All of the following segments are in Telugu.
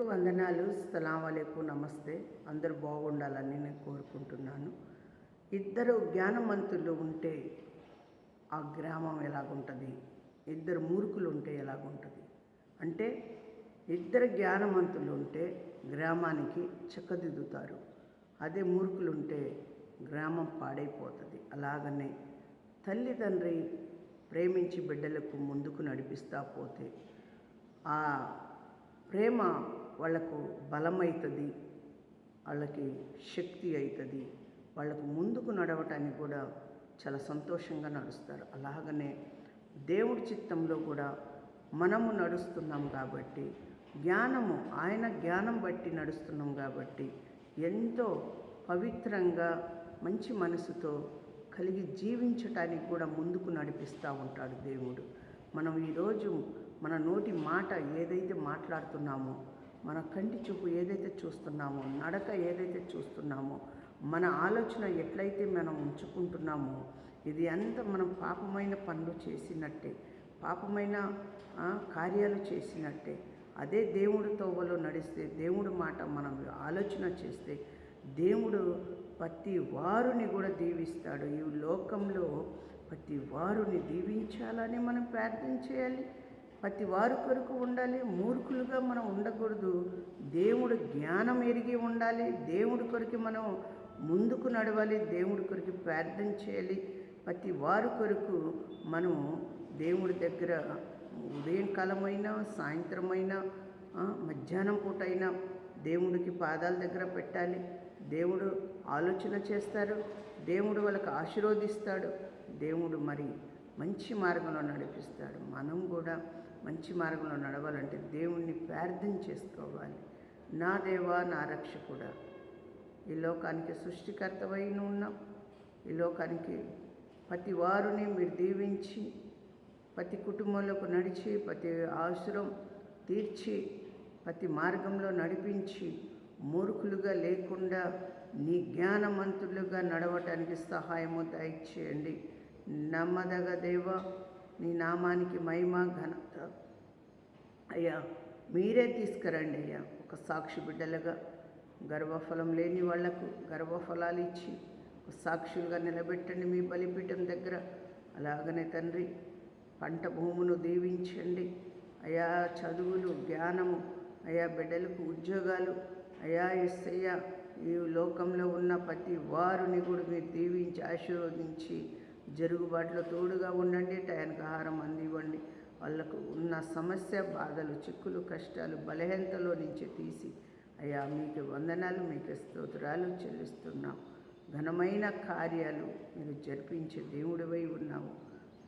అందరికీ వందనాలు. సలాం అలైకుం, నమస్తే. అందరూ బాగుండాలని నేను కోరుకుంటున్నాను. ఇద్దరు జ్ఞానవంతులు ఉంటే ఆ గ్రామం ఎలాగుంటుంది, ఇద్దరు మూర్ఖులు ఉంటే ఎలాగుంటుంది అంటే, ఇద్దరు జ్ఞానవంతులు ఉంటే గ్రామానికి చక్కదిద్దుతారు. అదే మూర్ఖులు ఉంటే గ్రామం పాడైపోతుంది. అలాగనే తల్లిదండ్రి ప్రేమించి బిడ్డలకు ముందుకు నడిపిస్తా పోతే ఆ ప్రేమ వాళ్ళకు బలమవుతుంది, వాళ్ళకి శక్తి అవుతుంది, వాళ్ళకు ముందుకు నడవటానికి కూడా చాలా సంతోషంగా నడుస్తారు. అలాగనే దేవుడి చిత్తంలో కూడా మనము నడుస్తున్నాం కాబట్టి, జ్ఞానము ఆయన జ్ఞానం బట్టి నడుస్తున్నాం కాబట్టి ఎంతో పవిత్రంగా మంచి మనసుతో కలిగి జీవించటానికి కూడా ముందుకు నడిపిస్తూ ఉంటాడు దేవుడు. మనం ఈరోజు మన నోటి మాట ఏదైతే మాట్లాడుతున్నామో, మన కంటి చూపు ఏదైతే చూస్తున్నామో, నడక ఏదైతే చూస్తున్నామో, మన ఆలోచన ఎట్లయితే మనం ఉంచుకుంటున్నామో, ఇది అంతా మనం పాపమైన పనులు చేసినట్టే, పాపమైన కార్యాలు చేసినట్టే. అదే దేవుడి తోవలో నడిస్తే, దేవుడి మాట మనం ఆలోచన చేస్తే దేవుడు ప్రతి వారిని కూడా దీవిస్తాడు. ఈ లోకంలో ప్రతి వారిని దీవించాలని మనం ప్రార్థన చేయాలి. ప్రతి వారి కొరకు ఉండాలి. మూర్ఖులుగా మనం ఉండకూడదు. దేవుడు జ్ఞానం ఎరిగి ఉండాలి. దేవుడి కొరకు మనం ముందుకు నడవాలి. దేవుడి కొరకు ప్రార్థన చేయాలి. ప్రతి వారి కొరకు మనం దేవుడి దగ్గర ఉదయం కాలమైనా, సాయంత్రమైనా, మధ్యాహ్నం పూట అయినా దేవుడికి పాదాల దగ్గర పెట్టాలి. దేవుడు ఆలోచన చేస్తారు. దేవుడు వాళ్ళకి ఆశీర్వదిస్తాడు. దేవుడు మరి మంచి మార్గంలో నడిపిస్తాడు. మనం కూడా మంచి మార్గంలో నడవాలంటే దేవుణ్ణి ప్రార్థన చేసుకోవాలి. నా దేవా, నా రక్షకుడా, ఈ లోకానికి సృష్టికర్తవై ఉన్నాం. ఈ లోకానికి ప్రతి వారిని మీరు దీవించి, ప్రతి కుటుంబంలోకి నడిచి, ప్రతి అవసరం తీర్చి, ప్రతి మార్గంలో నడిపించి, మూర్ఖులుగా లేకుండా నీ జ్ఞానవంతులుగా నడవటానికి సహాయము దయచేయండి. నమ్మదగ దేవ, నీ నామానికి మహిమ ఘనత అయ్యా మీరే తీసుకురండి అయ్యా. ఒక సాక్షి బిడ్డలుగా గర్భఫలం లేని వాళ్లకు గర్భఫలాలు ఇచ్చి సాక్షులుగా నిలబెట్టండి మీ బలిపీఠం దగ్గర. అలాగనే తండ్రి పంట భూమును దీవించండి అయా. చదువులు, జ్ఞానము అయా, బిడ్డలకు ఉద్యోగాలు అయా. యేసయ్యా, ఈ లోకంలో ఉన్న ప్రతి వారిని కూడా మీరు దీవించి ఆశీర్వదించి జరుగుబాటులో తోడుగా ఉండండి. టయానికి ఆహారం అందివ్వండి. వాళ్ళకు ఉన్న సమస్య, బాధలు, చిక్కులు, కష్టాలు, బలహీనతలో నుంచి తీసి అయ్యా మీకు వందనాలు, మీకు స్తోత్రాలు చెల్లిస్తున్నాం. ఘనమైన కార్యాలు మీరు జరిపించే దేవుడివై ఉన్నావు.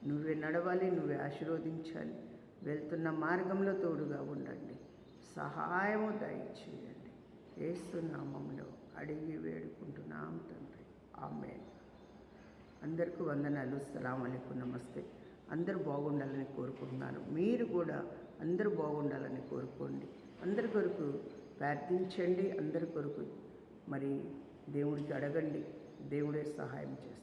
నువ్వే నడవాలి, నువ్వే ఆశీర్వదించాలి. వెళ్తున్న మార్గంలో తోడుగా ఉండండి. సహాయము దయచేయండి. యేసు నామములో అడిగి వేడుకుంటున్నాం తండ్రి, ఆమేన్. అందరికీ వందనాలు. సలాం అలైకుం, నమస్తే. అందరూ బాగుండాలని కోరుకుంటున్నాను. మీరు కూడా అందరూ బాగుండాలని కోరుకోండి. అందరి కొరకు ప్రార్థించండి. అందరి కొరకు మరి దేవుడికి అడగండి. దేవుడే సహాయం చేస్తారు.